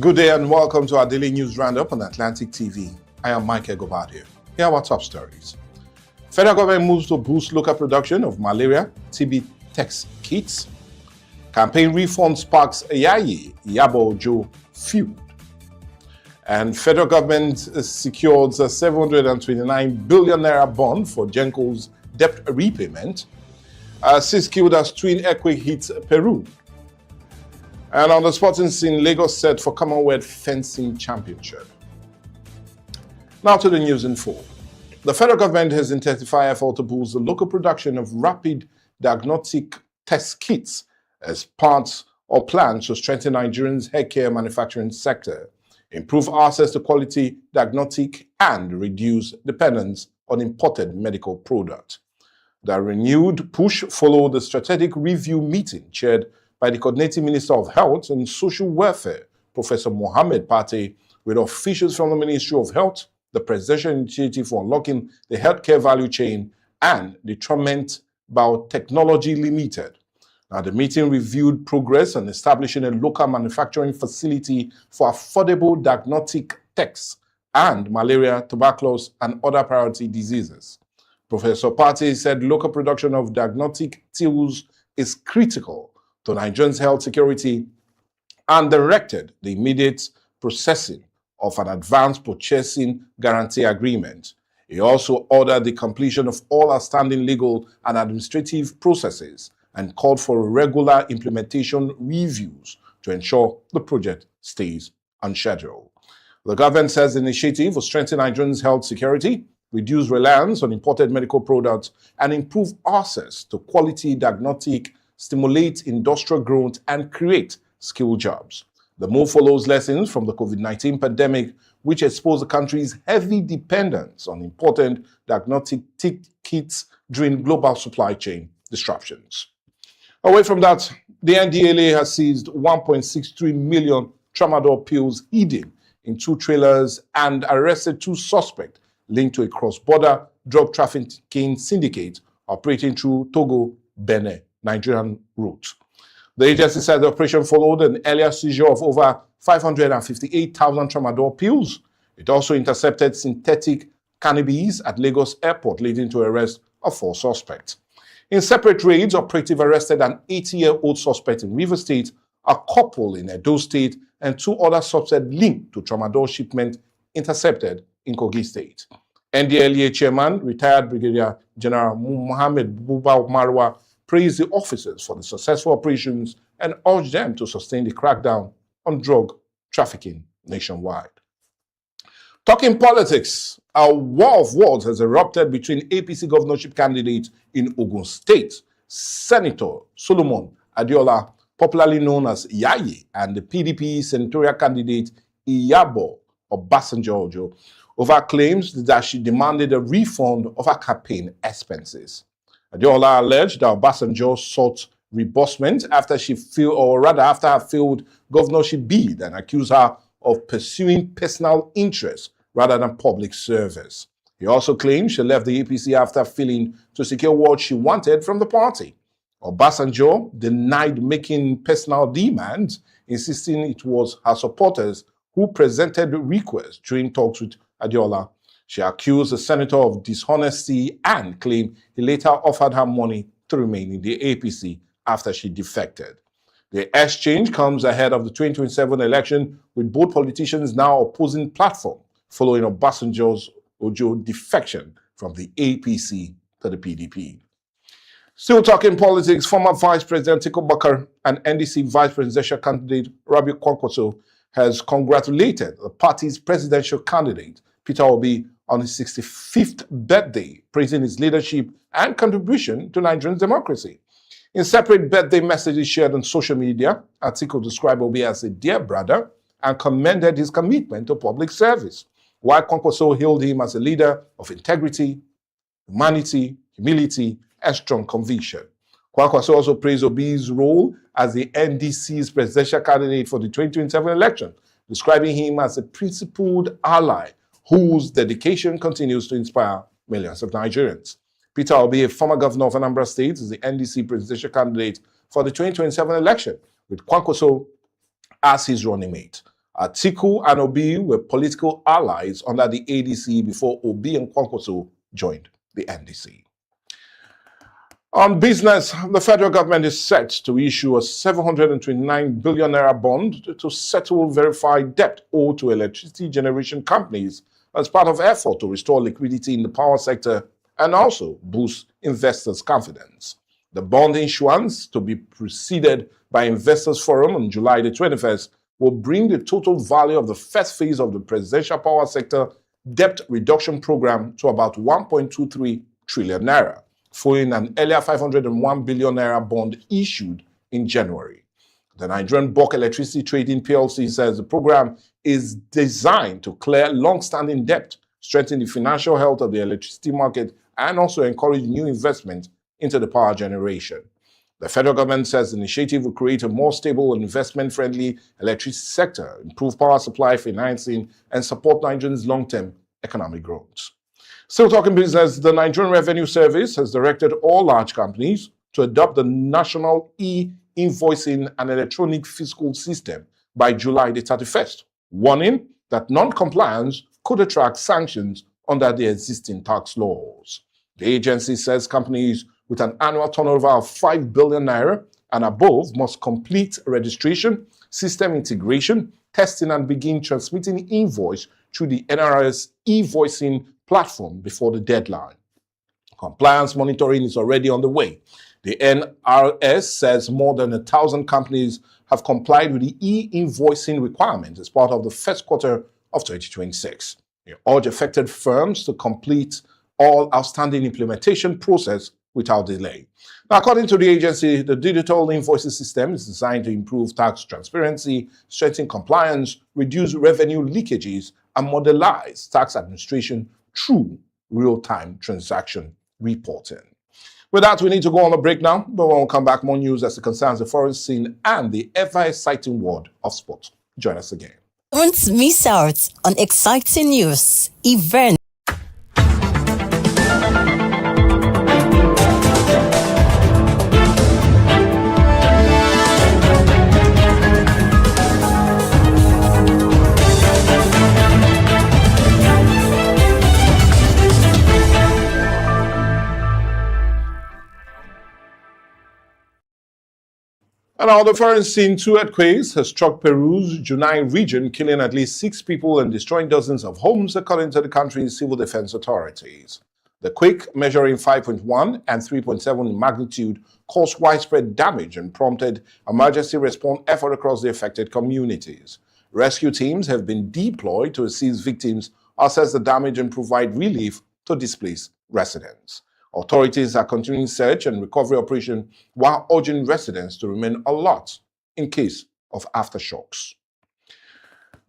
Good day and welcome to our daily news roundup on Atlantic TV. I am Mike Egobadio. Here are our top stories. Federal government moves to boost local production of malaria TB test kits. Campaign reform sparks Ayayi Yabo feud. And federal government secured a 729 billion naira bond for Genco's debt repayment. 6 killed as twin earthquake hits Peru. And on the sporting scene, Lagos set for Commonwealth Fencing Championship. Now to the news in full. The federal government has intensified efforts to boost the local production of rapid diagnostic test kits as part of plans to strengthen Nigeria's healthcare manufacturing sector, improve access to quality diagnostic, and reduce dependence on imported medical products. The renewed push followed the strategic review meeting chaired by the Coordinating Minister of Health and Social Welfare, Professor Mohammed Pate, with officials from the Ministry of Health, the Presidential Initiative for Unlocking the Healthcare Value Chain, and the Determinant Biotechnology Limited. Now, the meeting reviewed progress on establishing a local manufacturing facility for affordable diagnostic tests and malaria, tuberculosis, and other priority diseases. Professor Pate said local production of diagnostic tools is critical to Nigerians' health security and directed the immediate processing of an advanced purchasing guarantee agreement. He also ordered the completion of all outstanding legal and administrative processes and called for regular implementation reviews to ensure the project stays on schedule. The government says the initiative will strengthen Nigerians' health security, reduce reliance on imported medical products, and improve access to quality diagnostic, stimulate industrial growth, and create skilled jobs. The move follows lessons from the COVID-19 pandemic, which exposed the country's heavy dependence on imported diagnostic kits during global supply chain disruptions. Away from that, the NDLA has seized 1.63 million tramadol pills hidden in 2 trailers and arrested 2 suspects linked to a cross-border drug trafficking syndicate operating through Togo, Benin, Nigerian route. The agency said the operation followed an earlier seizure of over 558,000 tramadol pills. It also intercepted synthetic cannabis at Lagos Airport, leading to the arrest of 4 suspects. In separate raids, operative arrested an 80-year-old suspect in Rivers State, a couple in Edo State, and 2 other suspects linked to tramadol shipment intercepted in Kogi State. NDLEA chairman, retired Brigadier General Mohammed Buba Marwa, praised the officers for the successful operations and urged them to sustain the crackdown on drug trafficking nationwide. Talking politics, a war of words has erupted between APC governorship candidate in Ogun State, Senator Solomon Adiola, popularly known as Yayi, and the PDP senatorial candidate Iyabo Obasanjo over claims that she demanded a refund of her campaign expenses. Adiola alleged that Obasanjo sought reimbursement after after her failed governorship bid, and accused her of pursuing personal interests rather than public service. He also claimed she left the APC after failing to secure what she wanted from the party. Obasanjo denied making personal demands, insisting it was her supporters who presented requests during talks with Adiola. She accused the senator of dishonesty and claimed he later offered her money to remain in the APC after she defected. The exchange comes ahead of the 2027 election, with both politicians now opposing platform following Obasanjo's defection from the APC to the PDP. Still talking politics, former Vice President Atiku Abubakar and NDC Vice Presidential candidate Rabi Kwankwaso has congratulated the party's presidential candidate Peter Obi on his 65th birthday, praising his leadership and contribution to Nigerian democracy. In separate birthday messages shared on social media, Atiku described Obi as a dear brother and commended his commitment to public service, while Kwankwaso hailed him as a leader of integrity, humanity, humility, and strong conviction. Kwankwaso also praised Obi's role as the NDC's presidential candidate for the 2027 election, describing him as a principled ally whose dedication continues to inspire millions of Nigerians. Peter Obi, a former governor of Anambra State, is the NDC presidential candidate for the 2027 election, with Kwankwaso as his running mate. Atiku and Obi were political allies under the ADC before Obi and Kwankwaso joined the NDC. On business, the federal government is set to issue a 729 billion naira bond to settle verified debt owed to electricity generation companies as part of effort to restore liquidity in the power sector and also boost investors' confidence. The bond issuance, to be preceded by Investors Forum on July the 21st, will bring the total value of the first phase of the presidential power sector debt reduction program to about 1.23 trillion naira, following an earlier 501 billion naira bond issued in January. The Nigerian Bulk Electricity Trading PLC says the program is designed to clear long-standing debt, strengthen the financial health of the electricity market, and also encourage new investment into the power generation. The federal government says the initiative will create a more stable and investment-friendly electricity sector, improve power supply financing, and support Nigerians' long-term economic growth. Still talking business, the Nigerian Revenue Service has directed all large companies to adopt the National E-Invoicing and Electronic Fiscal System by July the 31st, warning that non-compliance could attract sanctions under the existing tax laws. The agency says companies with an annual turnover of 5 billion naira and above must complete registration, system integration, testing, and begin transmitting invoice through the NRS e-voicing platform before the deadline. Compliance monitoring is already on the way. The NRS says more than 1,000 companies have complied with the e-invoicing requirement as part of the first quarter of 2026. We urge affected firms to complete all outstanding implementation process without delay. Now, according to the agency, the digital invoicing system is designed to improve tax transparency, strengthen compliance, reduce revenue leakages, and modernize tax administration through real-time transaction reporting. With that, we need to go on a break now, but when we come back, more news as it concerns the foreign scene and the ever-exciting world of sport. Join us again. Don't miss out on exciting news, events, And on the foreign scene, 2 earthquakes have struck Peru's Junay region, killing at least 6 people and destroying dozens of homes, according to the country's civil defense authorities. The quake, measuring 5.1 and 3.7 in magnitude, caused widespread damage and prompted emergency response effort across the affected communities. Rescue teams have been deployed to assist victims, assess the damage, and provide relief to displaced residents. Authorities are continuing search and recovery operation while urging residents to remain alert in case of aftershocks.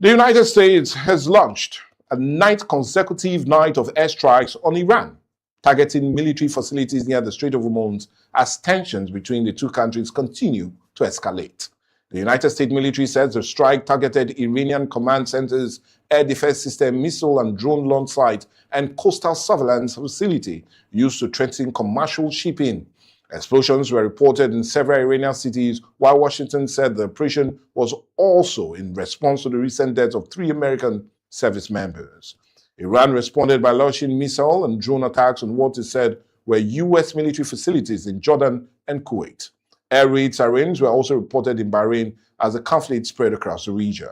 The United States has launched a 9th consecutive night of airstrikes on Iran, targeting military facilities near the Strait of Hormuz as tensions between the two countries continue to escalate. The United States military says the strike targeted Iranian command centers, air defense system, missile and drone launch site, and coastal surveillance facility used to threaten commercial shipping. Explosions were reported in several Iranian cities, while Washington said the operation was also in response to the recent deaths of 3 American service members. Iran responded by launching missile and drone attacks on what is said were U.S. military facilities in Jordan and Kuwait. Air raid sirens were also reported in Bahrain as the conflict spread across the region.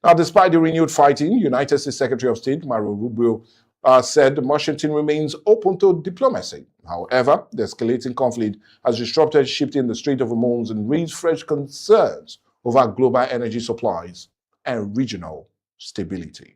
Now, despite the renewed fighting, United States Secretary of State Marco Rubio said Washington remains open to diplomacy. However, the escalating conflict has disrupted shipping in the Strait of Hormuz and raised fresh concerns over global energy supplies and regional stability.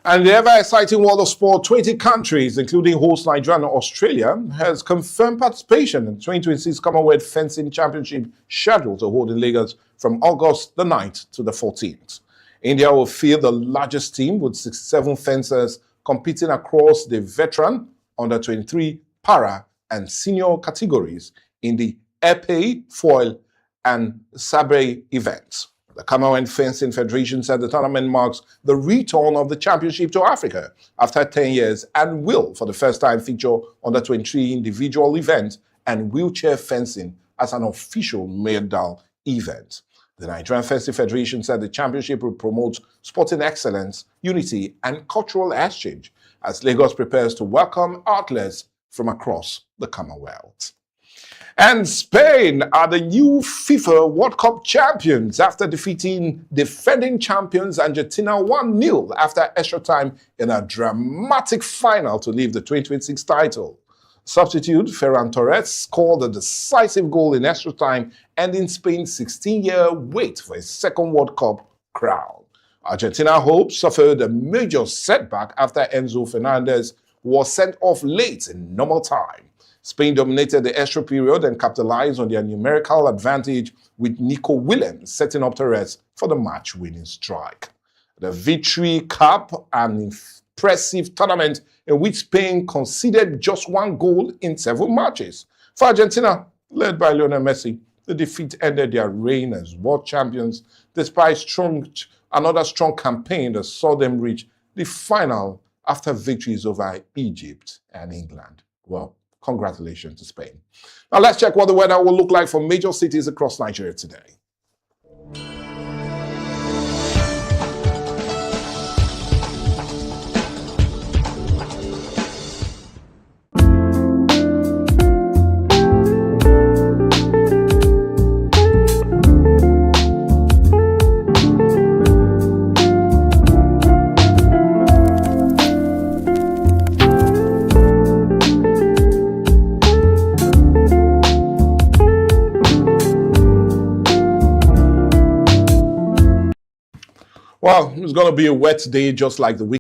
And the ever-exciting world of sport, 20 countries, including host Nigeria and Australia, has confirmed participation in the 2026 Commonwealth Fencing Championship scheduled to hold in Lagos from August the 9th to the 14th. India will field the largest team with 67 fencers competing across the veteran, under-23, para, and senior categories in the epee, foil, and sabre events. The Cameroon Fencing Federation said the tournament marks the return of the championship to Africa after 10 years and will, for the first time, feature under 23 individual events and wheelchair fencing as an official medal event. The Nigerian Fencing Federation said the championship will promote sporting excellence, unity, and cultural exchange as Lagos prepares to welcome athletes from across the Commonwealth. And Spain are the new FIFA World Cup champions after defeating defending champions Argentina 1-0 after extra time in a dramatic final to lift the 2026 title. Substitute Ferran Torres scored a decisive goal in extra time, ending Spain's 16-year wait for a second World Cup crown. Argentina hopes suffered a major setback after Enzo Fernandez was sent off late in normal time. Spain dominated the extra period and capitalized on their numerical advantage with Nico Williams setting up Torres for the match-winning strike. The victory capped an impressive tournament in which Spain conceded just one goal in 7 matches. For Argentina, led by Lionel Messi, the defeat ended their reign as world champions despite another strong campaign that saw them reach the final after victories over Egypt and England. Well, congratulations to Spain. Now let's check what the weather will look like for major cities across Nigeria today. Well, it's going to be a wet day just like the week.